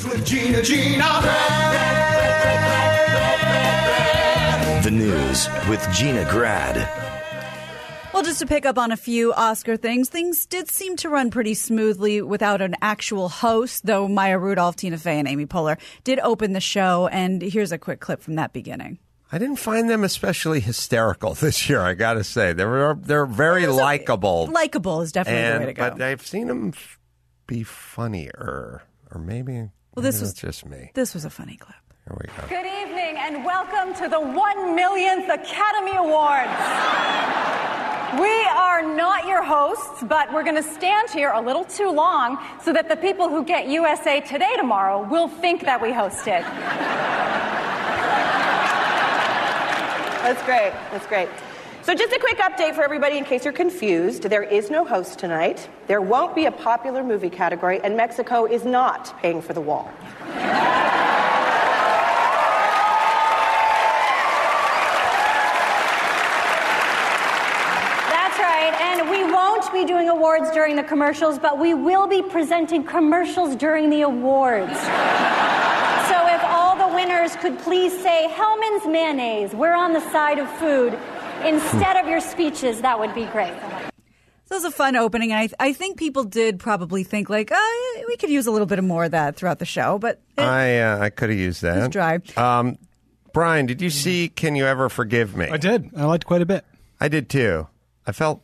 News with Gina. The News with Gina Grad. Well, just to pick up on a few Oscar things did seem to run pretty smoothly without an actual host, though Maya Rudolph, Tina Fey, and Amy Poehler did open the show, and here's a quick clip from that beginning. I didn't find them especially hysterical this year, I got to say. They're very likable. Likable is definitely the way to go. But I've seen them be funnier, or maybe this was just me. This was a funny clip. Here we go. Good evening and welcome to the 1 millionth Academy Awards. We are not your hosts, but we're going to stand here a little too long so that the people who get USA Today tomorrow will think that we hosted. That's great. That's great. So just a quick update for everybody in case you're confused. There is no host tonight. There won't be a popular movie category, and Mexico is not paying for the wall. And we won't be doing awards during the commercials, but we will be presenting commercials during the awards. So if all the winners could please say, Hellman's Mayonnaise, we're on the side of food, instead of your speeches, that would be great. So it was a fun opening. I think people did probably think, like, oh, we could use a little bit more of that throughout the show. But I could have used that. It was dry. Brian, did you see Can You Ever Forgive Me? I did. I liked it quite a bit. I did, too. I felt...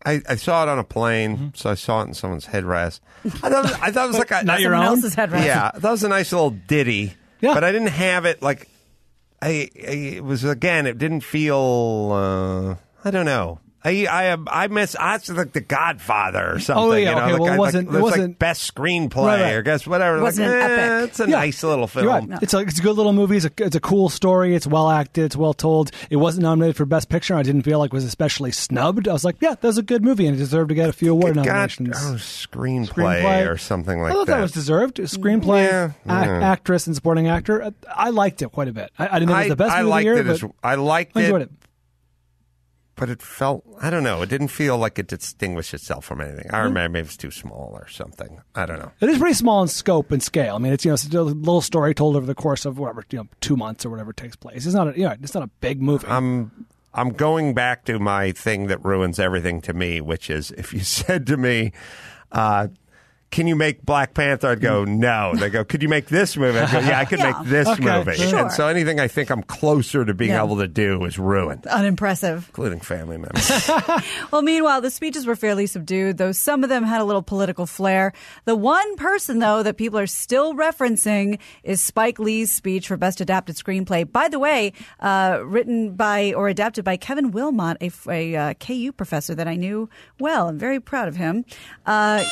I saw it on a plane, so I saw it in someone's headrest. I thought it was like a... Not your own? Else's headrest. Yeah, that was a nice little ditty. Yeah. But I didn't have it like... it was, again, it didn't feel... I don't know. I miss like The Godfather or something. Oh, yeah, you know? okay, Like, well, it wasn't... like best screenplay right. or guess whatever. It wasn't like, an epic. It's a nice little film. You're right. No. It's a good little movie. It's a cool story. It's well acted. It's well told. It wasn't nominated for Best Picture. I didn't feel like it was especially snubbed. I was like, yeah, that was a good movie and it deserved to get a few award nominations. Screenplay or something like that. I thought that was deserved. Screenplay, actress, and supporting actor. I liked it quite a bit. I didn't think it was the best movie of the year, I liked I enjoyed it. But it felt, I don't know, it didn't feel like it distinguished itself from anything. I remember maybe it was too small or something. I don't know. It is pretty small in scope and scale. I mean, it's it's a little story told over the course of 2 months or whatever takes place. It's not a big movie. I'm going back to my thing that ruins everything to me, which is if you said to me, can you make Black Panther? I'd go, no. They go, could you make this movie? I'd go, yeah, I could make this movie. Sure. And so anything I think I'm closer to being able to do is ruined. Unimpressive. Including family members. Well, meanwhile, the speeches were fairly subdued, though some of them had a little political flair. The one person, though, that people are still referencing is Spike Lee's speech for Best Adapted Screenplay. By the way, written by or adapted by Kevin Wilmot, a KU professor that I knew well. I'm very proud of him. It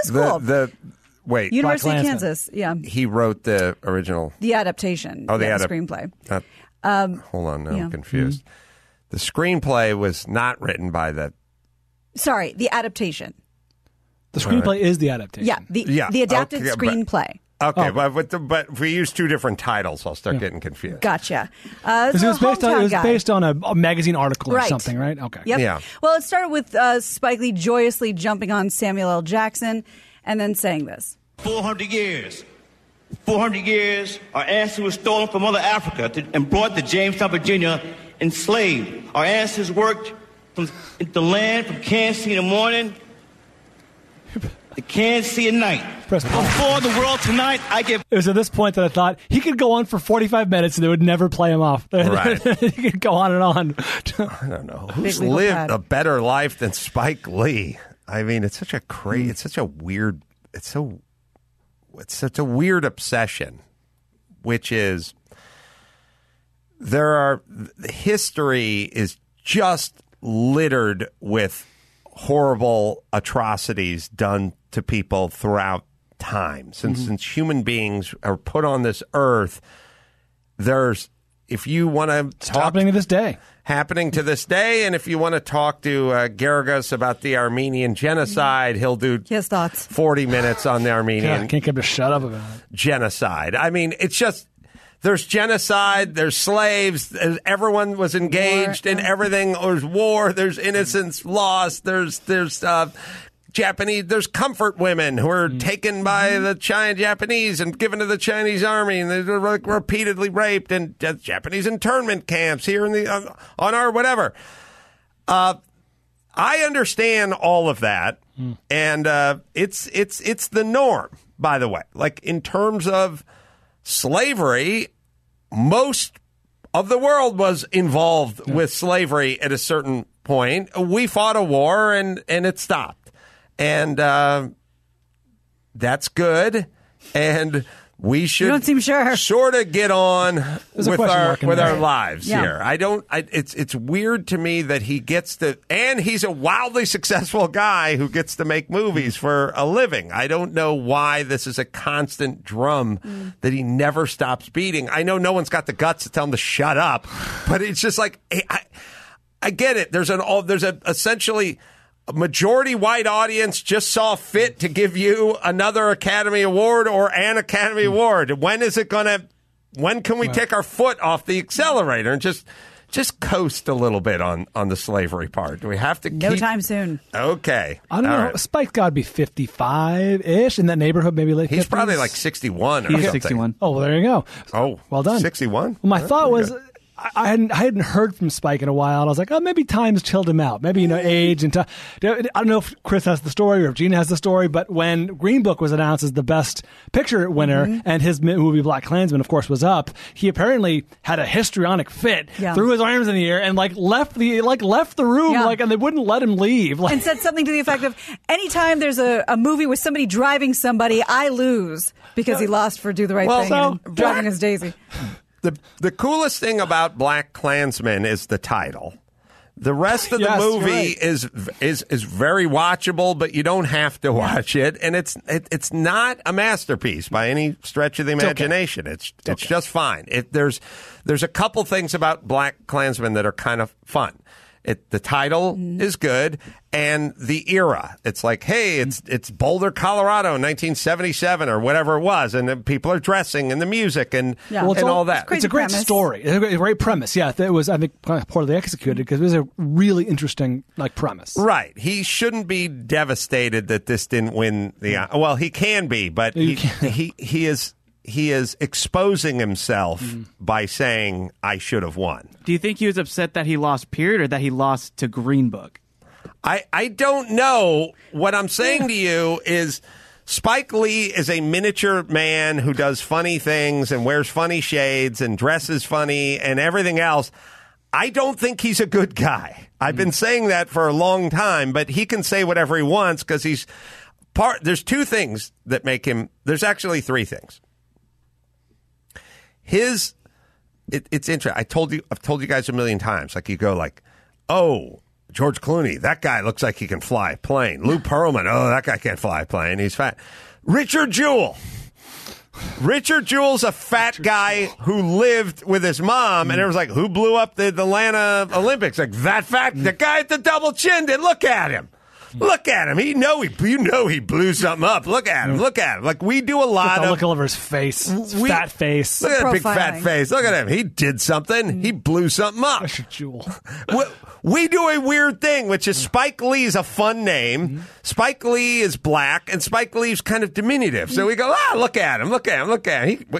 was cool. Wait, University of Kansas. Yeah, he wrote the original, the adaptation. Oh, the screenplay. Hold on, now I'm confused. The screenplay was not written by the. Sorry, the adaptation. The screenplay is the adaptation. Yeah, the adapted screenplay. Okay, but if we use two different titles, I'll start getting confused. Gotcha. It was based on a magazine article or something, right? Okay. Yep. Yeah. Well, it started with Spike Lee joyously jumping on Samuel L. Jackson and then saying this. 400 years. 400 years, our ancestors were stolen from Mother Africa and brought to Jamestown, Virginia, enslaved. Our ancestors worked from the land from Kansas City in the morning to Kansas City at night. Before the world tonight, It was at this point that I thought he could go on for 45 minutes and they would never play him off. Right. He could go on and on. I don't know. Who's lived a better life than Spike Lee? I mean, it's such a it's such a weird, it's such a weird obsession, which is history is just littered with horrible atrocities done to people throughout time. Since human beings are put on this earth, if you want to talk... happening to this day. Happening to this day, and if you want to talk to Garagos about the Armenian genocide, he'll do his thoughts. 40 minutes on the Armenian can't get him to shut up about it. Genocide. I mean, it's just... There's genocide, there's slaves, everyone was engaged in everything. There's war, there's innocence lost, there's Japanese, there's comfort women who are taken by the Japanese and given to the Chinese army, and they're like repeatedly raped, and Japanese internment camps here in the on our whatever. I understand all of that, and it's the norm. By the way, like in terms of slavery, most of the world was involved with slavery at a certain point. We fought a war, and it stopped. And that's good, and we should don't seem sure. sort of get on with our lives here. It's weird to me that he gets to, and he's a wildly successful guy who gets to make movies for a living. I don't know why this is a constant drum that he never stops beating. I know no one's got the guts to tell him to shut up, but it's just like I get it. There's essentially a majority white audience just saw fit to give you another Academy Award or an Academy Award. When can we take our foot off the accelerator and just coast a little bit on the slavery part? Do we have to No time soon. Okay. I don't know. Right. Spike's got to be 55-ish in that neighborhood, maybe late 50s. He's probably like 61 or He's something. 61. Oh, well, there you go. Oh, well done. 61? Well, my thought was... I hadn't heard from Spike in a while. And I was like, oh, maybe time's chilled him out. Maybe, age and time. I don't know if Chris has the story or if Gina has the story, but when Green Book was announced as the best picture winner and his movie Black Klansman, of course, was up, he apparently had a histrionic fit, threw his arms in the air, and left the room, and they wouldn't let him leave. And said something to the effect of, anytime there's a movie with somebody driving somebody, I lose because he lost for Do the Right Thing and driving his Daisy. The coolest thing about Black Klansman is the title. The rest of the movie is very watchable, but you don't have to watch it, and it's not a masterpiece by any stretch of the imagination. It's just fine. There's a couple things about Black Klansman that are kind of fun. The title is good, and the era. It's like, hey, it's Boulder, Colorado, 1977 or whatever it was, and then people are dressing and the music and all that. It's a great story. It's a great premise. Yeah, it was, I think, poorly executed because it was a really interesting premise. Right. He shouldn't be devastated that this didn't win the. Well, he can be, but he is exposing himself by saying, I should have won. Do you think he was upset that he lost, period, or that he lost to Green Book? I don't know. What I'm saying to you is Spike Lee is a miniature man who does funny things and wears funny shades and dresses funny and everything else. I don't think he's a good guy. I've been saying that for a long time, but he can say whatever he wants because he's there's two things that make him. There's actually three things. It's interesting. I've told you guys a million times. Like you go like, oh, George Clooney, that guy looks like he can fly a plane. Lou Pearlman, oh, that guy can't fly a plane. He's fat. Richard Jewell, a fat guy who lived with his mom, and it was like, who blew up the Atlanta Olympics? Like that fat, the guy at the double chin did. Look at him. Look at him. He blew something up. Look at him. Like we do a lot of. Look all over his face. Fat face. Look at that big fat face. Look at him. He did something. He blew something up. Jewel. We do a weird thing, which is Spike Lee is a fun name. Spike Lee is black, and Spike Lee's kind of diminutive. So we go, look at him.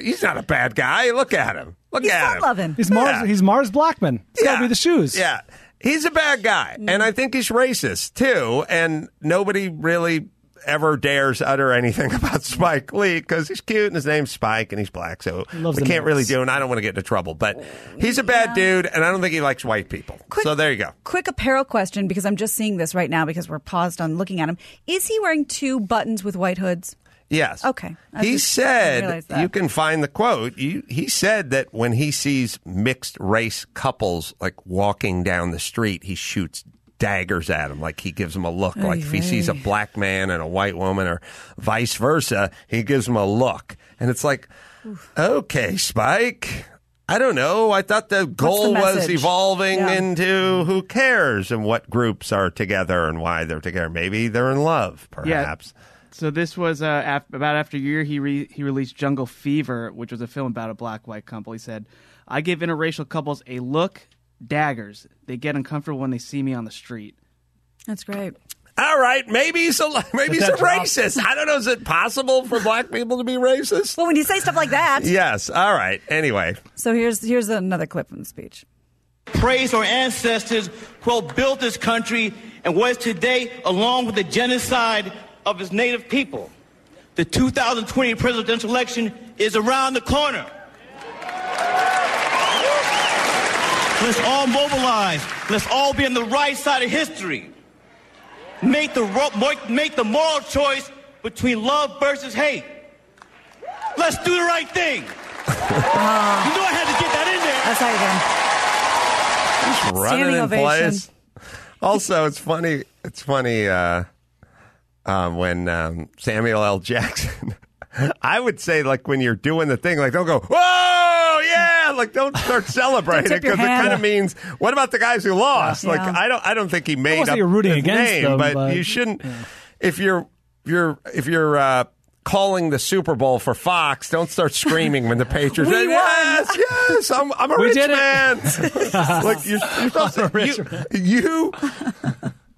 He's not a bad guy. Look at him. He's fun-loving. He's Mars Blackman. It's got to be the shoes. Yeah. He's a bad guy, and I think he's racist, too, and nobody really ever dares utter anything about Spike Lee because he's cute and his name's Spike and he's black, so we can't really do it, and I don't want to get into trouble. But he's a bad dude, and I don't think he likes white people. So there you go. Quick apparel question, because I'm just seeing this right now because we're paused on looking at him. Is he wearing two buttons with white hoods? Yes. Okay. He said, you can find the quote, he said that when he sees mixed race couples like walking down the street, he shoots daggers at them. Like he gives them a look. Like if he sees a black man and a white woman or vice versa, he gives them a look. And it's like, okay, Spike, I don't know. I thought the goal was evolving into who cares and what groups are together and why they're together. Maybe they're in love, perhaps. Yeah. So this was about after a year, he released Jungle Fever, which was a film about a black-white couple. He said, I give interracial couples a look, daggers. They get uncomfortable when they see me on the street. That's great. All right, maybe he's a racist. I don't know. Is it possible for black people to be racist? Well, when you say stuff like that. Yes. All right. Anyway. So here's another clip from the speech. Praise our ancestors who built this country and what is today, along with the genocide of its native people. The 2020 presidential election is around the corner. Let's all mobilize. Let's all be on the right side of history. Make the moral choice between love versus hate. Let's do the right thing. You know I had to get that in there. That's how you do. Just running Standing in ovation. place. Also, it's funny. It's funny when Samuel L. Jackson. I would say, like, when you're doing the thing, like, don't go, whoa, yeah, like, don't start celebrating Don't tip your because it hand. kind of means, what about the guys who lost? Yeah. Like, I don't think he made Almost up like you're rooting his against name, them, but you shouldn't. If you're calling the Super Bowl for Fox, don't start screaming when the Patriots. We won. Yes, I'm a We rich did it. man. Like you're supposed to, you.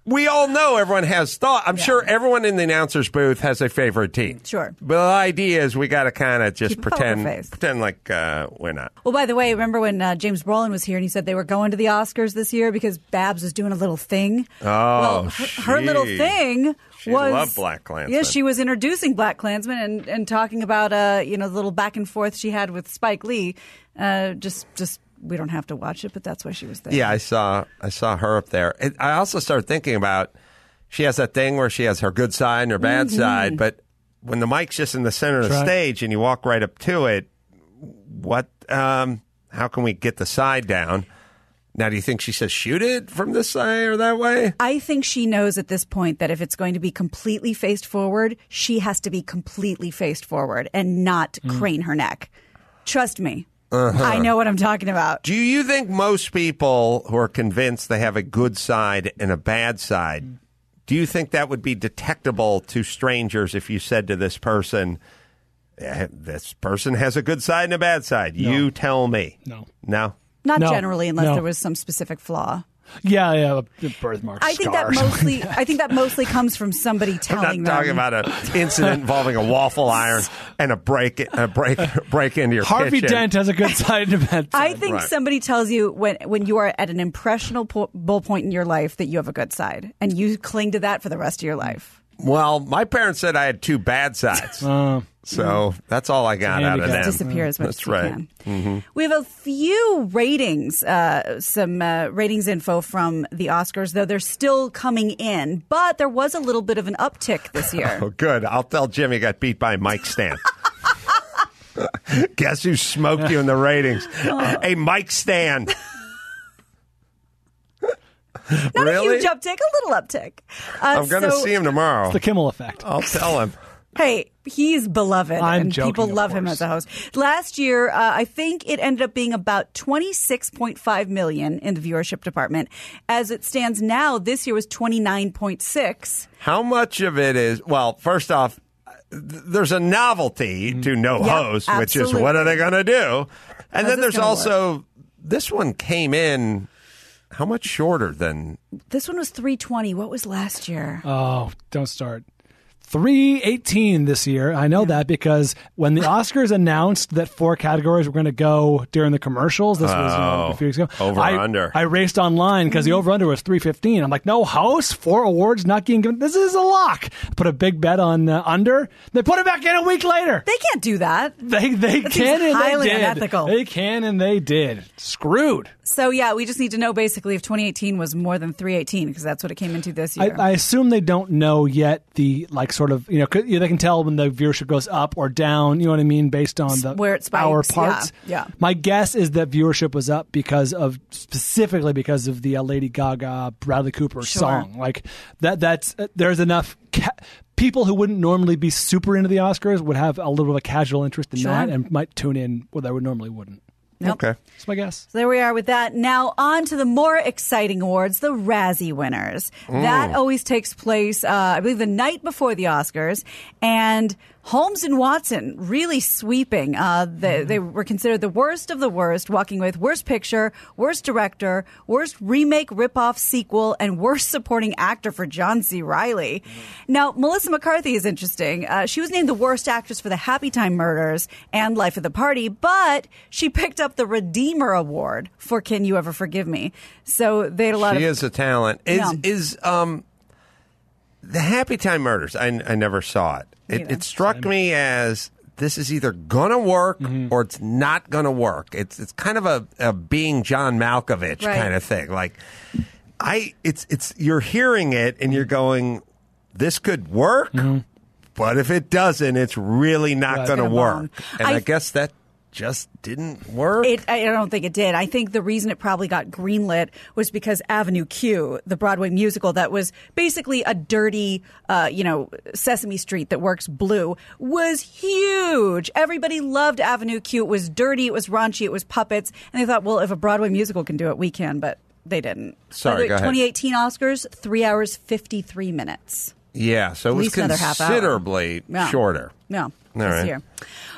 We all know everyone has thought. I'm sure everyone in the announcer's booth has a favorite team. Sure. But the idea is we got to kind of just Keep a poker face. pretend like we're not. Well, by the way, remember when James Brolin was here and he said they were going to the Oscars this year because Babs was doing a little thing? Oh, well, her little thing She was loved Black Klansman. Yeah, she was introducing Black Klansman and talking about the little back and forth she had with Spike Lee. Just we don't have to watch it, but that's why she was there. Yeah, I saw her up there. I also started thinking about she has that thing where she has her good side and her bad side, but when the mic's just in the center of the stage and you walk right up to it, what? How can we get the side down? Now, do you think she says shoot it from this side or that way? I think she knows at this point that if it's going to be completely faced forward, she has to be completely faced forward and not crane her neck. Trust me. I know what I'm talking about. Do you think most people who are convinced they have a good side and a bad side, do you think that would be detectable to strangers if you said to this person, this person has a good side and a bad side? No. You tell me. No. Not No. generally, unless No. there was some specific flaw. Yeah, the birthmark. I think that mostly comes from somebody I'm telling not talking them. about an incident involving a waffle iron and a break into your Harvey kitchen. Dent has a good side and a bad side. I think somebody tells you when you are at an impressionable point in your life that you have a good side, and you cling to that for the rest of your life. Well, my parents said I had two bad sides. So that's all I got out of them. Disappear as much That's as you right. can. Mm-hmm. We have a few ratings, some ratings info from the Oscars, though they're still coming in. But there was a little bit of an uptick this year. Oh, good. I'll tell Jimmy got beat by Mike Stan. Guess who smoked you in the ratings? Hey, Mike Stan. Not Really? a huge uptick, a little uptick. I'm going to see him tomorrow. It's the Kimmel effect. I'll tell him. Hey, he's beloved, I'm and joking, people of love him course. as a host. Last year, I think it ended up being about 26.5 million in the viewership department. As it stands now, this year was 29.6. How much of it is, well, first off, there's a novelty to no host, which is what are they going to do? And then there's also, this one came in, how much shorter than? This one was 320. What was last year? Oh, don't start. 318 this year. I know that because when the Oscars announced that 4 categories were going to go during the commercials, this was a few weeks ago. Over or under. I raced online because the over-under was 315. I'm like, no host, 4 awards not getting given. This is a lock. Put a big bet on under. They put it back in a week later. They can't do that. They That can seems and highly they did. unethical. They can and they did. Screwed. So, yeah, we just need to know basically if 2018 was more than 318 because that's what it came into this year. I assume they don't know yet the sort of, they can tell when the viewership goes up or down, you know what I mean, based on the where it spikes. hour parts. Yeah. My guess is that viewership was up specifically because of the Lady Gaga Bradley Cooper song. Like that's there's enough people who wouldn't normally be super into the Oscars would have a little bit of a casual interest in that and might tune in where they normally wouldn't. Nope. Okay. That's my guess. So there we are with that. Now on to the more exciting awards, the Razzie winners. That always takes place, I believe, the night before the Oscars. And Holmes and Watson really sweeping. They were considered the worst of the worst, walking with worst picture, worst director, worst remake, ripoff, sequel, and worst supporting actor for John C. Reilly. Now, Melissa McCarthy is interesting. She was named the worst actress for the Happy Time Murders and Life of the Party, but she picked up the Redeemer Award for Can You Ever Forgive Me? So they had a lot of... She is a talent. Is the Happy Time Murders, I never saw it. It struck me as this is either going to work or it's not going to work. It's kind of a being John Malkovich kind of thing. Like it's you're hearing it and you're going, this could work, but if it doesn't, it's really not going to work. And I guess that just didn't work. I don't think it did. I think the reason it probably got greenlit was because Avenue Q, the Broadway musical that was basically a dirty, Sesame Street that works blue, was huge. Everybody loved Avenue Q. It was dirty, it was raunchy, it was puppets. And they thought, well, if a Broadway musical can do it, we can. But they didn't. Sorry, go ahead. 2018 Oscars, 3 hours, 53 minutes. Yeah, so it was considerably shorter. No, this right. Year.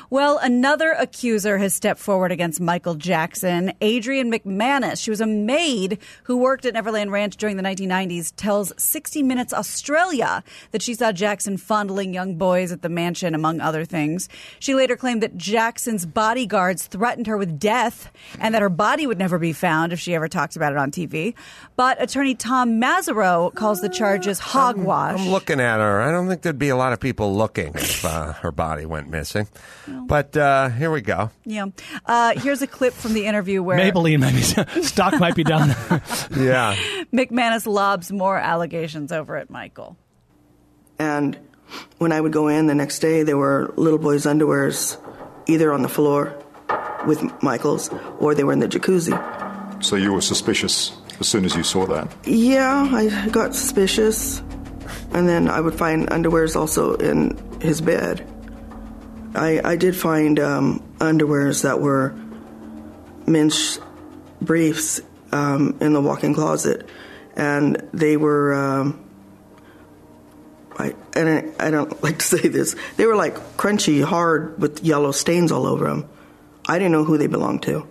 Well, another accuser has stepped forward against Michael Jackson. Adrienne McManus, she was a maid who worked at Neverland Ranch during the 1990s, tells 60 Minutes Australia that she saw Jackson fondling young boys at the mansion, among other things. She later claimed that Jackson's bodyguards threatened her with death and that her body would never be found if she ever talks about it on TV. But attorney Tom Mazzaro calls the charges hogwash. I'm looking at her. I don't think there'd be a lot of people looking if her body went missing. But here we go. Yeah. Here's a clip from the interview where... Maybelline stock might be down there. Yeah. McManus lobs more allegations over at Michael. And when I would go in the next day, there were little boys' underwears either on the floor with Michael's or they were in the jacuzzi. So you were suspicious as soon as you saw that? Yeah, I got suspicious. And then I would find underwears also in his bed. I did find underwears that were men's briefs in the walk-in closet, and they were. I don't like to say this. They were like crunchy, hard, with yellow stains all over them. I didn't know who they belonged to,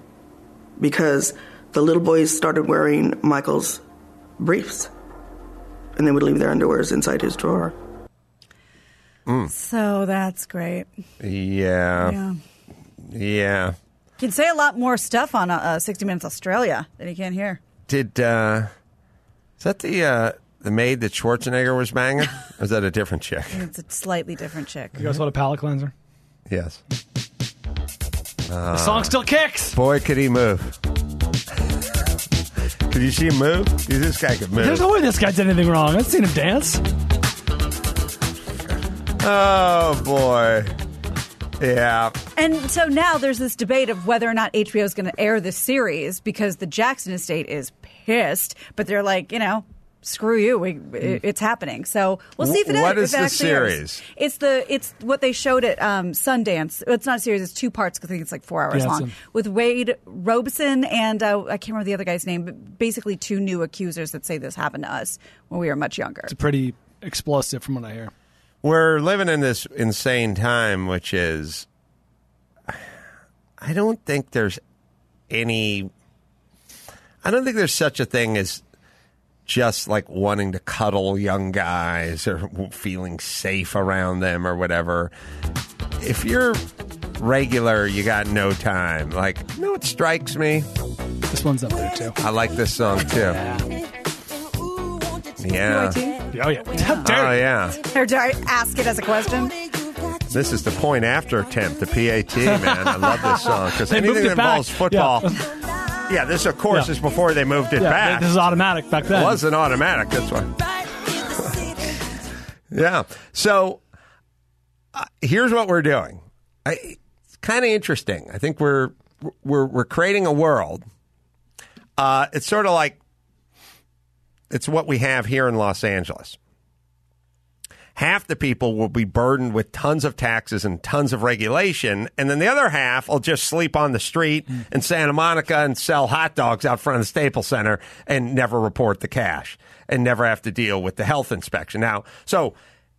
because the little boys started wearing Michael's briefs, and they would leave their underwears inside his drawer. So that's great. Yeah. You can say a lot more stuff on 60 Minutes Australia that you can't hear. Is that the maid that Schwarzenegger was banging? Or is that a different chick? It's a slightly different chick. You guys want a palate cleanser? Yes. The song still kicks. Boy, could he move. Could you see him move? This guy could move. There's no way this guy did anything wrong. I've seen him dance. Oh, boy. Yeah. And so now there's this debate of whether or not HBO is going to air this series because the Jackson estate is pissed, but they're like, screw you, it's happening. So we'll see if it What is the series? Airs. It's what they showed at Sundance. It's not a series, it's 2 parts because I think it's like 4 hours long. With Wade Robeson and I can't remember the other guy's name, but basically 2 new accusers that say this happened to us when we were much younger. It's pretty explosive from what I hear. We're living in this insane time, which is, I don't think there's such a thing as just like wanting to cuddle young guys or feeling safe around them or whatever. If you're regular, you got no time. Like, it strikes me. This one's up there, too. I like this song, too. Yeah. Oh, yeah. Oh, yeah. Or do I ask it as a question? This is the point after attempt, the PAT, man. I love this song because anything that involves football. Yeah, this, of course, is before they moved it back. This is automatic back then. It wasn't automatic, that's why. Yeah. So here's what we're doing. It's kind of interesting. I think we're creating a world. It's sort of like it's what we have here in Los Angeles. Half the people will be burdened with tons of taxes and tons of regulation, and then the other half will just sleep on the street in Santa Monica and sell hot dogs out front of the Staples Center and never report the cash and never have to deal with the health inspection. Now, so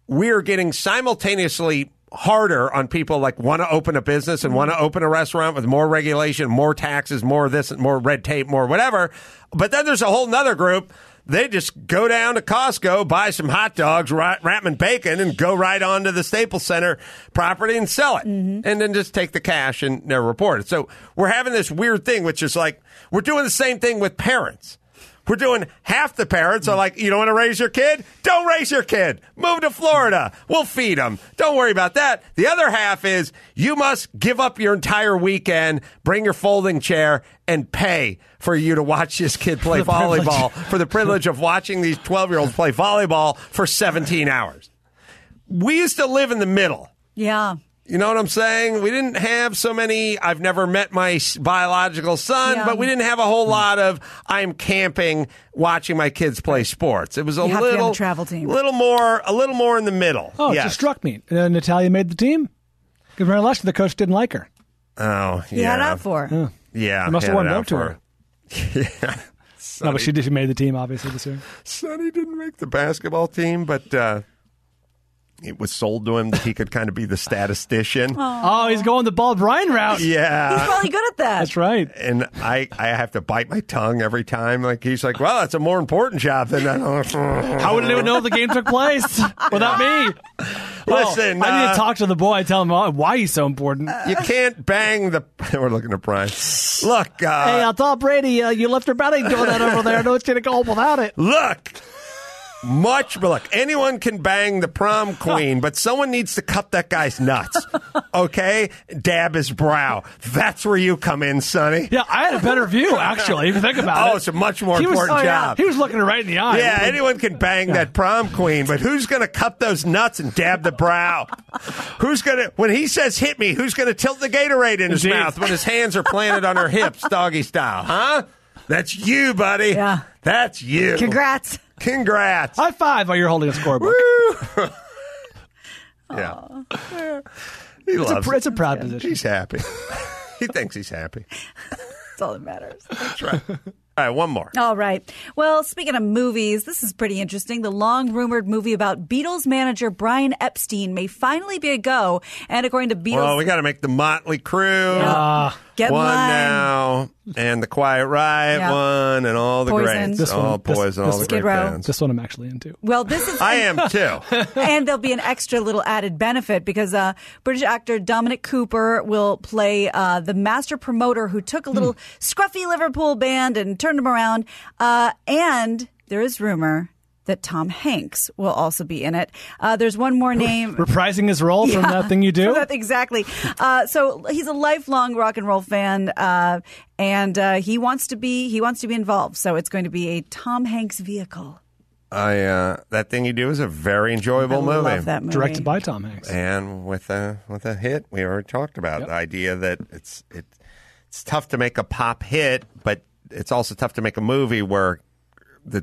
we're getting simultaneously harder on people like want to open a business and want to open a restaurant with more regulation, more taxes, more this, more red tape, more whatever. But then there's a whole nother group. They just go down to Costco, buy some hot dogs, wrap them in bacon, and go right onto the Staples Center property and sell it. And then just take the cash and never report it. So we're having this weird thing, which is like we're doing the same thing with parents. We're doing half the parents are like, you don't want to raise your kid? Don't raise your kid. Move to Florida. We'll feed them. Don't worry about that. The other half is you must give up your entire weekend, bring your folding chair, and pay for you to watch this kid play volleyball, for the privilege of watching these 12-year-olds play volleyball for 17 hours. We used to live in the middle. Yeah. You know what I'm saying? We didn't have so many, I've never met my biological son, but we didn't have a whole lot of, I'm camping, watching my kids play sports. It was a little travel team. a little more in the middle. Oh, it just struck me. Natalia made the team? Because Lester, the coach, didn't like her. Oh, He had it out for her. Yeah. He must have warmed up to her. Yeah. No, but she made the team, obviously, this year. Sonny didn't make the basketball team, but it was sold to him that he could kind of be the statistician. Oh, he's going the Bald Brian route. Yeah. He's probably good at that. That's right. And I have to bite my tongue every time. Like, he's like, well, that's a more important job than that. How would anyone know if the game took place without me? Listen, I need to talk to the boy, tell him why he's so important. You can't bang the... We're looking at Brian. Look. Hey, I thought Brady, you left your belly doing that over there. No one's going to go home without it. Look. Anyone can bang the prom queen, but someone needs to cut that guy's nuts. Okay? Dab his brow. That's where you come in, Sonny. Yeah, I had a better view, actually, if you think about it. Oh, it's a much more important job. He was looking her right in the eye. Yeah, anyone can bang that prom queen, but who's going to cut those nuts and dab the brow? Who's going to, when he says hit me, who's going to tilt the Gatorade in his mouth when his hands are planted on her hips, doggy style? Huh? That's you, buddy. Yeah. That's you. Congrats. High five while you're holding a scorebook. Yeah. It's a proud position. He's happy. He thinks he's happy. That's all that matters. That's right. All right, one more. All right. Well, speaking of movies, this is pretty interesting. The long-rumored movie about Beatles manager Brian Epstein may finally be a go. And according to Beatles... Well, we got to make the Motley Crue. Get one line. now, and the Quiet Riot one, and all the Poison. greats. All Poison, all the great bands. This one I'm actually into. Well, this is... I am, too. And there'll be an extra little added benefit because British actor Dominic Cooper will play the master promoter who took a little scruffy Liverpool band and turned them around. And there is rumor that Tom Hanks will also be in it. There's one more name. Reprising his role from That Thing You Do? Exactly. So he's a lifelong rock and roll fan, and he wants to be involved. So it's going to be a Tom Hanks vehicle. That Thing You Do is a very enjoyable movie. Love that movie. Directed by Tom Hanks. And with a hit we already talked about. The idea that it's tough to make a pop hit, but it's also tough to make a movie where the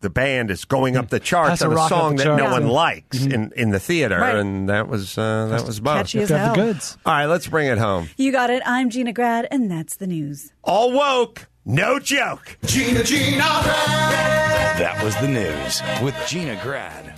band is going up the charts on a song that no one likes in the theater, and that was both. Catchy as Got hell. the goods. All right, let's bring it home. You got it. I'm Gina Grad, and that's the news. All woke, no joke. That was the news with Gina Grad.